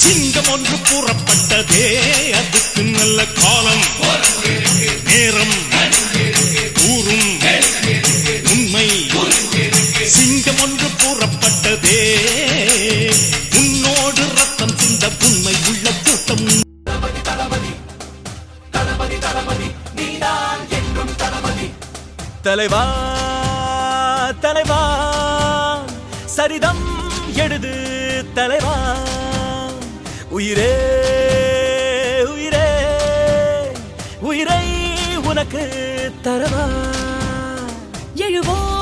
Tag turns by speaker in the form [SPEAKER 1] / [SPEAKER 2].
[SPEAKER 1] சிங்கம் ஒன்று கூறப்பட்டதே, அதுக்கு நல்ல காலம் நேரம் கூறும் உண்மை. சிங்கம் ஒன்று கூறப்பட்டதே, உன்னோடு ரத்தம் சிந்த உண்மை உள்ள கூட்டம்.
[SPEAKER 2] தலைவா தலைவா சரிதம் எழுது தலைவா. உயிரே உயிரே உயிரை உனக்கு தரவா.
[SPEAKER 3] எழுவோம்